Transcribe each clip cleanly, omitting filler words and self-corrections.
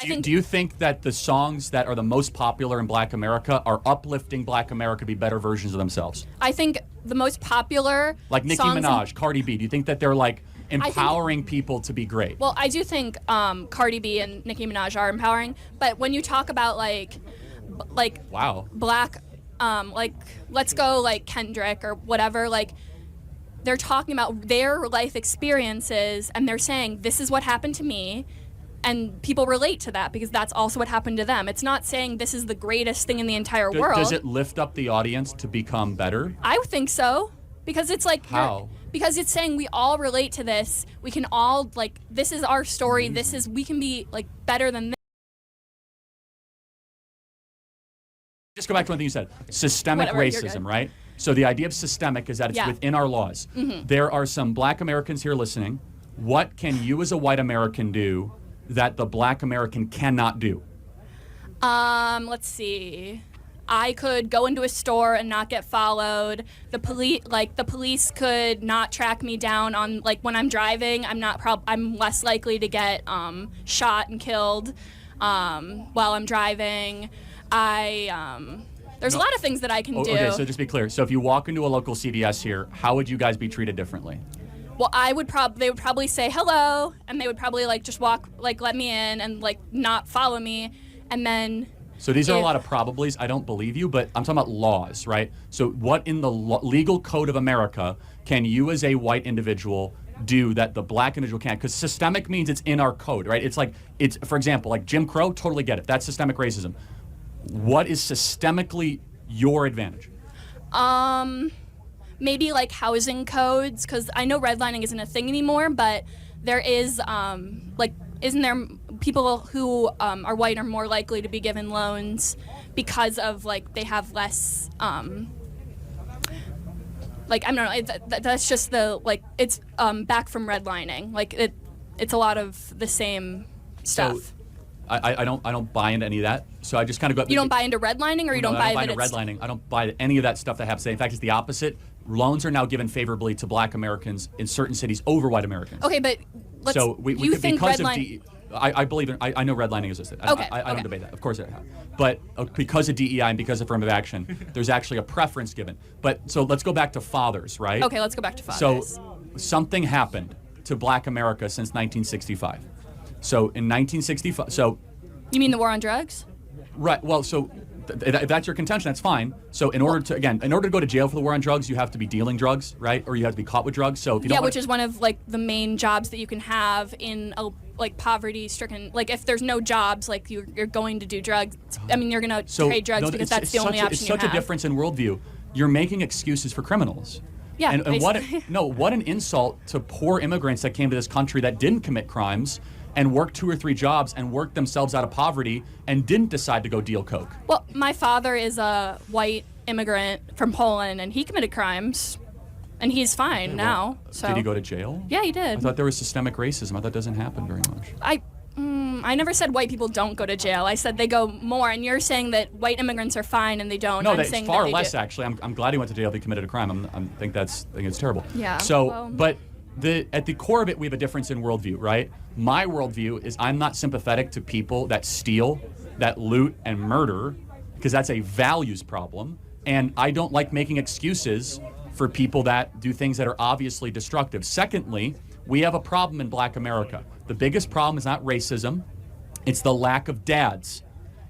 Do you think that the songs that are the most popular in Black America are uplifting Black America to be better versions of themselves? I think the most popular like Nicki Minaj, Cardi B. Do you think that they're like empowering people to be great? Well, I do think Cardi B and Nicki Minaj are empowering, but when you talk about like wow, Black, like let's go like Kendrick or whatever, like they're talking about their life experiences and they're saying this is what happened to me. And people relate to that because that's also what happened to them. It's not saying this is the greatest thing in the entire world. Does it lift up the audience to become better? I think so. Because it's like... How? Because it's saying we all relate to this. We can all, like, this is our story. This is... We can be, like, better than this. Just go back to one thing you said. Systemic racism, right? So the idea of systemic is that it's within our laws. There are some Black Americans here listening. What can you as a white American do that the Black American cannot do? Let's see. I could go into a store and not get followed. The police could not track me down on when I'm driving. I'm less likely to get shot and killed while I'm driving. There's a lot of things that I can do. Okay, so just be clear. So if you walk into a local CVS here, how would you guys be treated differently? Well, they would probably say hello, and they would probably just walk, let me in, and not follow me, and then. So these are a lot of probablys. I don't believe you, but I'm talking about laws, right? So what in the legal code of America can you as a white individual do that the Black individual can't? Because systemic means it's in our code, right? It's for example, Jim Crow, totally get it. That's systemic racism. What is systemically your advantage? Maybe housing codes, because I know redlining isn't a thing anymore, but there is, isn't there people who are white are more likely to be given loans because of, they have less, I don't know, that's just it's back from redlining. It's a lot of the same stuff. So, I don't buy into any of that. So I just kind of go. You don't buy into redlining, or you don't buy into redlining. I don't buy any of that stuff that happens today. In fact, it's the opposite. Loans are now given favorably to Black Americans in certain cities over white Americans. Okay, but let's. So we you think because redlining? I believe in. I know redlining existed. I don't debate that. Of course it has. But because of DEI and because of affirmative action, there's actually a preference given. But so let's go back to fathers, right? Okay, let's go back to fathers. So something happened to Black America since 1965. So in 1965, so. You mean the war on drugs? Right. Well, so if that's your contention, that's fine. So in order to go to jail for the war on drugs, you have to be dealing drugs, right? Or you have to be caught with drugs. So if you don't which is one of the main jobs that you can have in a poverty-stricken. If there's no jobs, you're going to do drugs. I mean, you're going to trade drugs because that's the only option you have. It's such a difference in worldview. You're making excuses for criminals. Yeah. And what an insult to poor immigrants that came to this country that didn't commit crimes and worked 2 or 3 jobs and worked themselves out of poverty and didn't decide to go deal coke. Well, my father is a white immigrant from Poland, and he committed crimes, and he's fine now. So. Did he go to jail? Yeah, he did. I thought there was systemic racism. I thought that doesn't happen very much. I never said white people don't go to jail. I said they go more, and you're saying that white immigrants are fine and they don't. No, it's far less actually. I'm glad he went to jail if he committed a crime. I think it's terrible. Yeah. So, but. At the core of it, we have a difference in worldview, right? My worldview is I'm not sympathetic to people that steal, that loot, and murder, because that's a values problem. And I don't like making excuses for people that do things that are obviously destructive. Secondly, we have a problem in Black America. The biggest problem is not racism, it's the lack of dads.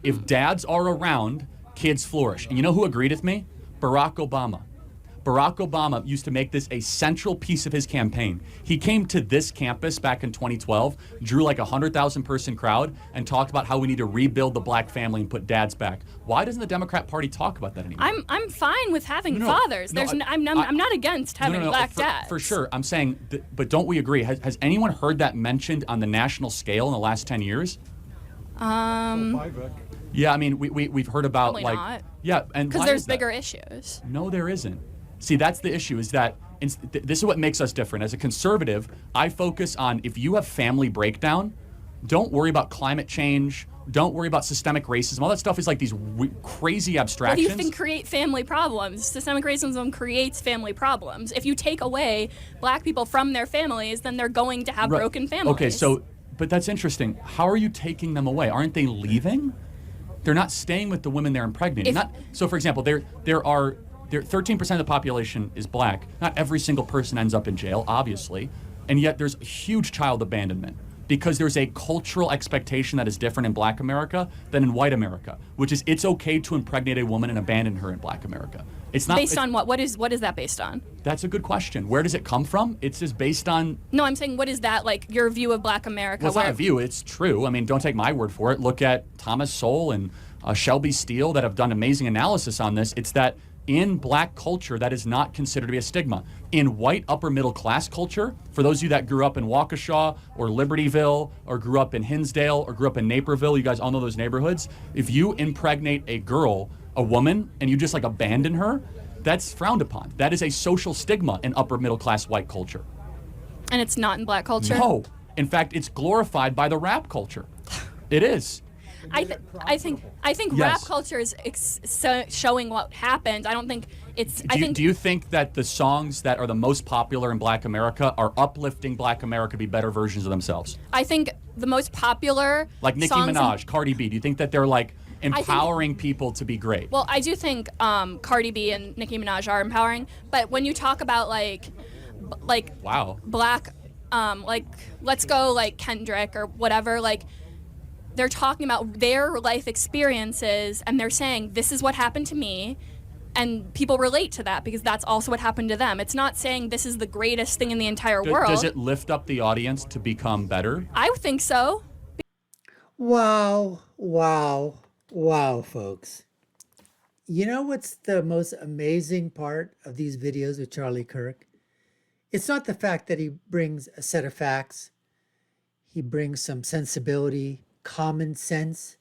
If dads are around, kids flourish. And you know who agreed with me? Barack Obama. Barack Obama used to make this a central piece of his campaign. He came to this campus back in 2012, drew 100,000 person crowd, and talked about how we need to rebuild the Black family and put dads back. Why doesn't the Democrat Party talk about that anymore? I'm fine with having fathers. I'm not against having Black dads. For sure. I'm saying, but don't we agree? Has anyone heard that mentioned on the national scale in the last 10 years? Yeah, I mean, we've heard about probably not. Yeah, and because there's bigger issues. No, there isn't. See, that's the issue, is that this is what makes us different. As a conservative, I focus on if you have family breakdown, don't worry about climate change, don't worry about systemic racism. All that stuff is these crazy abstractions. What do you think create family problems? Systemic racism creates family problems. If you take away Black people from their families, then they're going to have broken families. Okay, so But that's interesting. How are you taking them away? Aren't they leaving? They're not staying with the women they're impregnating. So, for example, there are 13% of the population is black. Not every single person ends up in jail, obviously, and yet there's huge child abandonment because there's a cultural expectation that is different in black America than in white America, which is it's okay to impregnate a woman and abandon her in black America. It's not based on what? What is that based on? That's a good question. Where does it come from? It's just based on. No, I'm saying what is that like your view of black America? Well, it's not a view. It's true. I mean, don't take my word for it. Look at Thomas Sowell and Shelby Steele that have done amazing analysis on this. It's that in black culture, that is not considered to be a stigma. In white upper middle class culture, for those of you that grew up in Waukesha or Libertyville or grew up in Hinsdale or grew up in Naperville, you guys all know those neighborhoods. If you impregnate a girl, a woman, and you just like abandon her, that's frowned upon. That is a social stigma in upper middle class white culture. And it's not in black culture? No. In fact, it's glorified by the rap culture. It is. I think yes. Rap culture is showing what happened. I don't think it's. Do you think that the songs that are the most popular in Black America are uplifting Black America to be better versions of themselves? I think the most popular, like Nicki Minaj, Cardi B. Do you think that they're like empowering people to be great? Well, I do think Cardi B and Nicki Minaj are empowering. But when you talk about like wow, black, like let's go like Kendrick or whatever, like. They're talking about their life experiences and they're saying, this is what happened to me. And people relate to that because that's also what happened to them. It's not saying this is the greatest thing in the entire world. Does it lift up the audience to become better? I would think so. Wow, folks. You know what's the most amazing part of these videos with Charlie Kirk? It's not the fact that he brings a set of facts. He brings some sensibility, common sense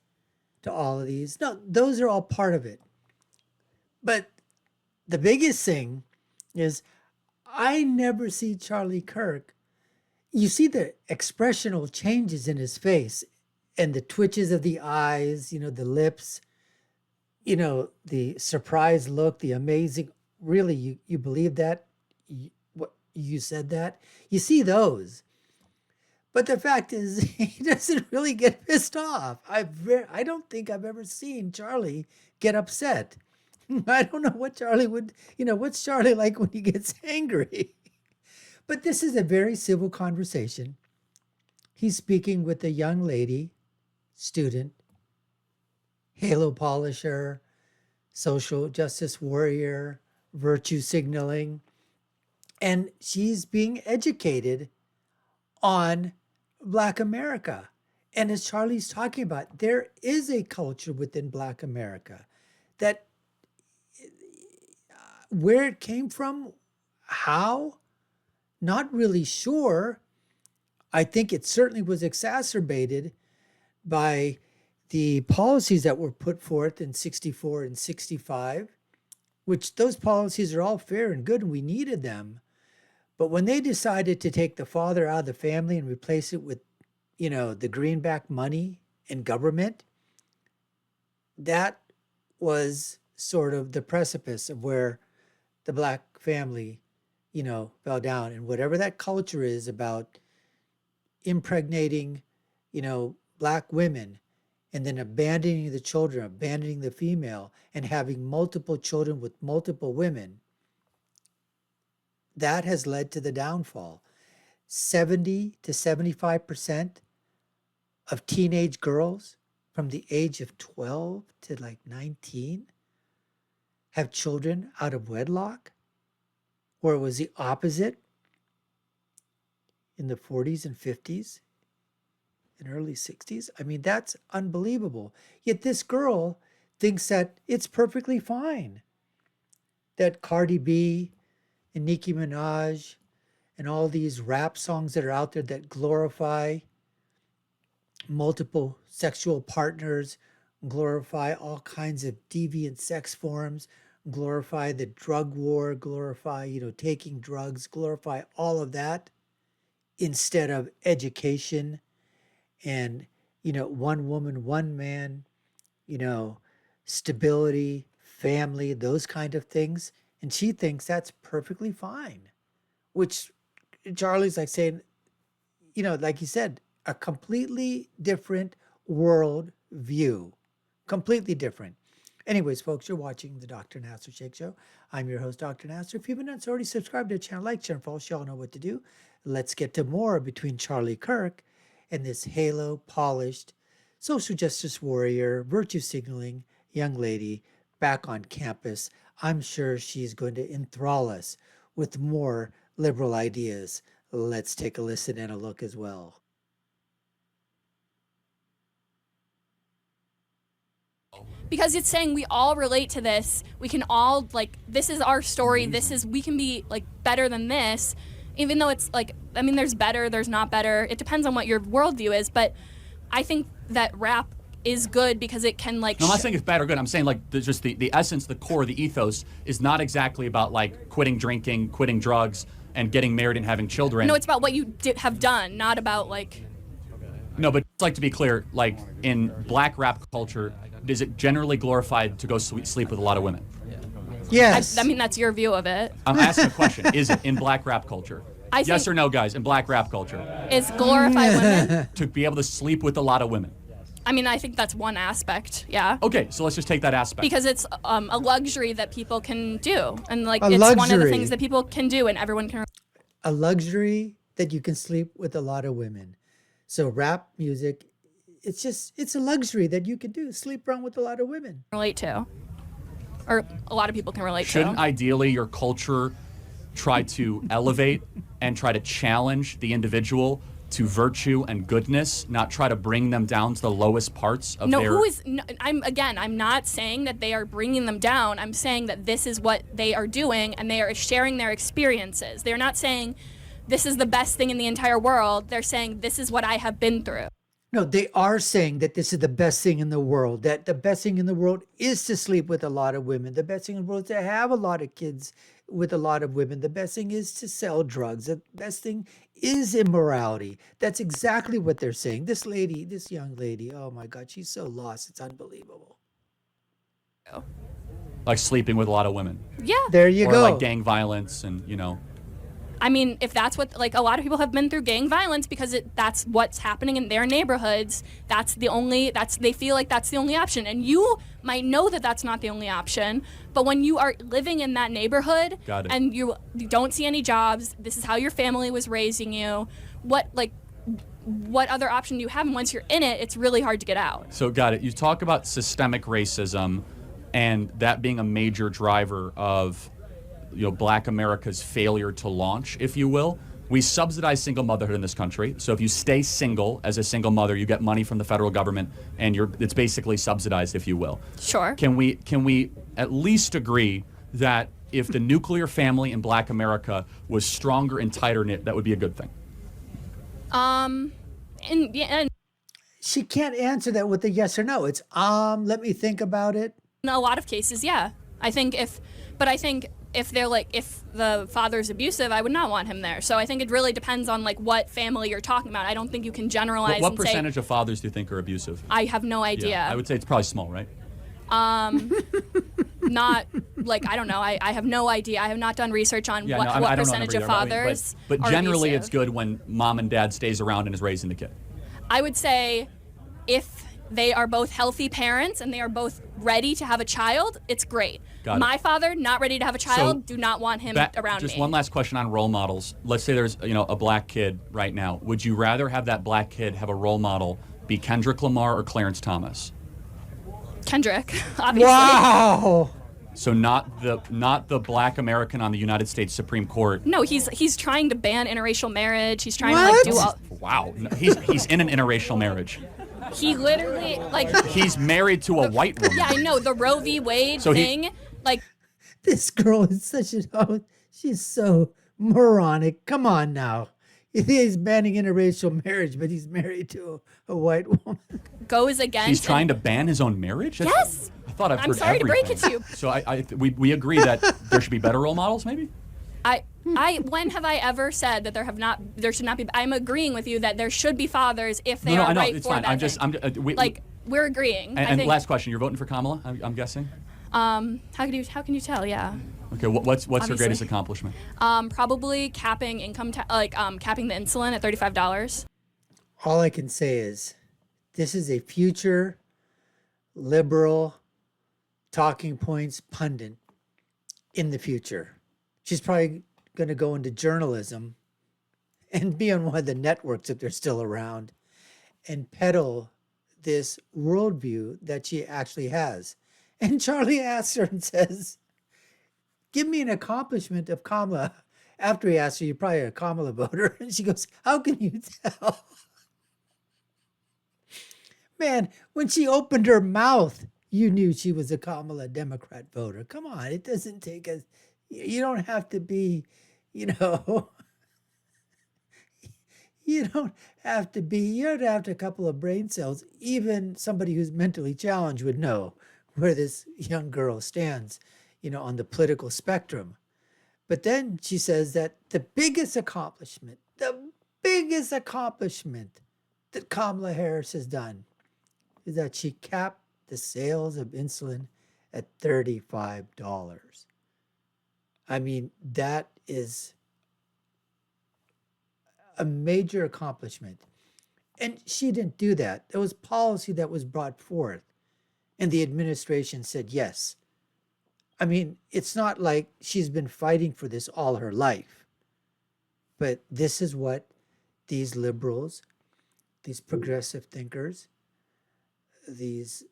to all of these. No, those are all part of it. But the biggest thing is I never see Charlie Kirk. You see the expressional changes in his face and the twitches of the eyes, the lips, the surprised look, the amazing, really, you believe that? What you said that? You see those. But the fact is, he doesn't really get pissed off. I don't think I've ever seen Charlie get upset. I don't know what Charlie would, what's Charlie like when he gets angry? But this is a very civil conversation. He's speaking with a young lady, student, halo polisher, social justice warrior, virtue signaling, and she's being educated on Black America. And as Charlie's talking about, there is a culture within Black America that where it came from, how, not really sure. I think it certainly was exacerbated by the policies that were put forth in 64 and 65, which those policies are all fair and good and we needed them. But when they decided to take the father out of the family and replace it with, the greenback money and government, that was sort of the precipice of where the Black family, fell down. And whatever that culture is about impregnating, Black women and then abandoning the children, abandoning the female and having multiple children with multiple women, that has led to the downfall. 70 to 75% of teenage girls from the age of 12 to like 19 have children out of wedlock, or it was the opposite in the 40s and 50s and early 60s. I mean, that's unbelievable. Yet this girl thinks that it's perfectly fine that Cardi B and Nicki Minaj and all these rap songs that are out there that glorify multiple sexual partners, glorify all kinds of deviant sex forms, glorify the drug war, glorify, taking drugs, glorify all of that instead of education and, one woman, one man, stability, family, those kind of things. And she thinks that's perfectly fine, which Charlie's like saying, like you said, a completely different world view. Completely different. Anyways, folks, you're watching the Dr. Nasser Shake Show. I'm your host, Dr. Nasser. If you haven't already subscribed to the channel, like, share, and follow, y'all know what to do. Let's get to more between Charlie Kirk and this halo polished social justice warrior, virtue signaling young lady back on campus. I'm sure she's going to enthrall us with more liberal ideas. Let's take a listen and a look as well. Because it's saying we all relate to this. We can all, like, this is our story. This is, we can be, like, better than this. Even though it's, like, I mean, there's better, there's not better. It depends on what your worldview is. But I think that rap is good because it can, like... No, I'm not saying it's bad or good. I'm saying, like, just the essence, the core, the ethos is not exactly about, like, quitting drinking, quitting drugs, and getting married and having children. No, it's about what you have done, not about, like... No, but like to be clear, like, in black rap culture, is it generally glorified to go sleep with a lot of women? Yes. I mean, that's your view of it. I'm asking a question. Is it in black rap culture? Yes or no, guys, in black rap culture? Is glorify women? To be able to sleep with a lot of women. I mean, I think that's one aspect, yeah. Okay, so let's just take that aspect. Because it's a luxury that people can do. And, like, A it's one of the luxury. things that people can do and everyone can... A luxury that you can sleep with a lot of women. So rap music, it's a luxury that you can do. Sleep around with a lot of women. relate to. Or a lot of people can relate Shouldn't to. ideally your culture try to elevate and try to challenge the individual to virtue and goodness, not try to bring them down to the lowest parts of their... I'm not saying that they are bringing them down. I'm saying that this is what they are doing and they are sharing their experiences. They're not saying this is the best thing in the entire world. They're saying this is what I have been through. No, they are saying that this is the best thing in the world, that the best thing in the world is to sleep with a lot of women. The best thing in the world is to have a lot of kids with a lot of women. The best thing is to sell drugs. The best thing is immorality. That's exactly what they're saying. This lady, this young lady, oh my God, she's so lost. It's unbelievable. Like sleeping with a lot of women. Yeah. There you Or go. like gang violence and, you know... I mean, if that's what, like, a lot of people have been through gang violence because that's what's happening in their neighborhoods. They feel like that's the only option. And you might know that that's not the only option, but when you are living in that neighborhood and you don't see any jobs, this is how your family was raising you, what other option do you have? And once you're in it, it's really hard to get out. So got it. You talk about systemic racism and that being a major driver of black America's failure to launch, if you will. We subsidize single motherhood in this country. So if you stay single as a single mother, you get money from the federal government and it's basically subsidized, if you will. Sure. Can we at least agree that if the nuclear family in black America was stronger and tighter knit, that would be a good thing? She can't answer that with a yes or no. It's, let me think about it. In a lot of cases, yeah. I think if the father's abusive, I would not want him there. So I think it really depends on, like, what family you're talking about. I don't think you can generalize. What and percentage of fathers do you think are abusive? I have no idea. Yeah, I would say it's probably small, right? Not, like, I don't know. I have no idea. I have not done research on what percentage of fathers but are generally abusive. it's good when mom and dad stays around and is raising the kid. I would say if they are both healthy parents and they are both ready to have a child, it's great. My father, not ready to have a child, do not want him around just me. Just one last question on role models. Let's say there's a black kid right now. Would you rather have that black kid have a role model be Kendrick Lamar or Clarence Thomas? Kendrick, obviously. Wow. So not the black American on the United States Supreme Court. No, he's trying to ban interracial marriage. He's trying to, like, do all... Wow. No, he's in an interracial marriage. He literally, like... He's married to a white woman. Yeah, I know. The Roe v. Wade thing, like... This girl is she's so moronic. Come on now. He's banning interracial marriage, but he's married to a white woman. Goes against... He's trying to ban his own marriage? Yes! I thought I'm sorry to break it to you. So we agree that there should be better role models, maybe? When have I ever said that there should not be? I'm agreeing with you that there should be fathers if they are right it's for fine. that. We're agreeing. And last question, you're voting for Kamala, I'm guessing? How can you tell? Yeah. Okay, what's her Obviously. greatest accomplishment? Probably capping capping the insulin at $35. All I can say is this is a future liberal talking points pundit in the future. She's probably going to go into journalism and be on one of the networks if they're still around and peddle this worldview that she actually has. And Charlie asks her and says, give me an accomplishment of Kamala. After he asks her, you're probably a Kamala voter. And she goes, how can you tell? Man, when she opened her mouth, you knew she was a Kamala Democrat voter. Come on, it doesn't take us, you don't have to be, you know, you don't have to be, you don't have a couple of brain cells. Even somebody who's mentally challenged would know where this young girl stands, on the political spectrum. But then she says that the biggest accomplishment that Kamala Harris has done is that she capped the sales of insulin at $35. I mean, that is a major accomplishment. And she didn't do that. There was policy that was brought forth, and the administration said yes. I mean, it's not like she's been fighting for this all her life. But this is what these liberals, these progressive thinkers, these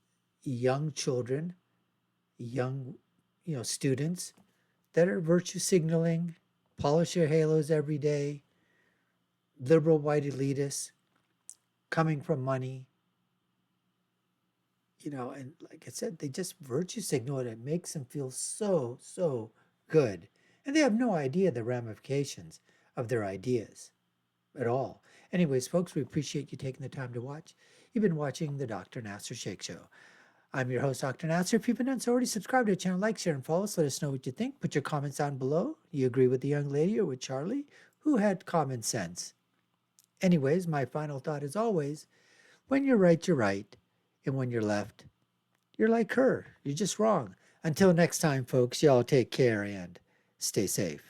young children, young, students that are virtue signaling, polish their halos every day, liberal white elitists, coming from money, and like I said, they just virtue signal it. It makes them feel so, so good. And they have no idea the ramifications of their ideas at all. Anyways, folks, we appreciate you taking the time to watch. You've been watching the Dr. Nasser Shake Show. I'm your host, Dr. Nasser. If you've been done so already, subscribe to the channel, like, share, and follow us. Let us know what you think. Put your comments down below. You agree with the young lady or with Charlie, who had common sense? Anyways, my final thought is always, when you're right, you're right. And when you're left, you're like her. You're just wrong. Until next time, folks, y'all take care and stay safe.